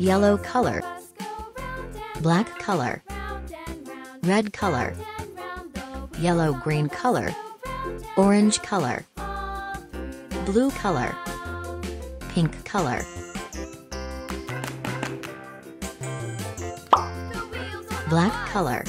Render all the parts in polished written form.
Yellow color. Black color. Red color. Yellow-green color. Orange color. Blue color. Pink color. Black color.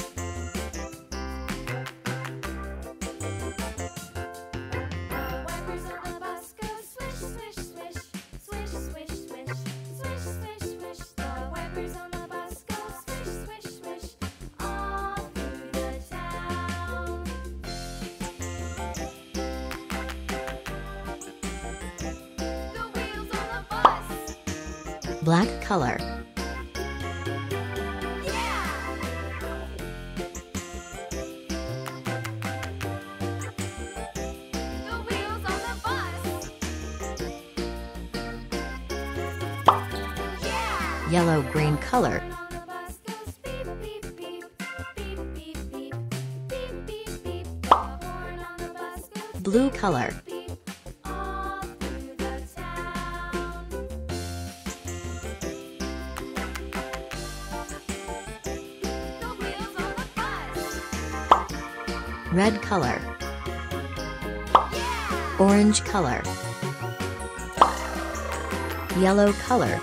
Black color. Yellow-green color. Blue color. Red color. Orange color. Yellow color.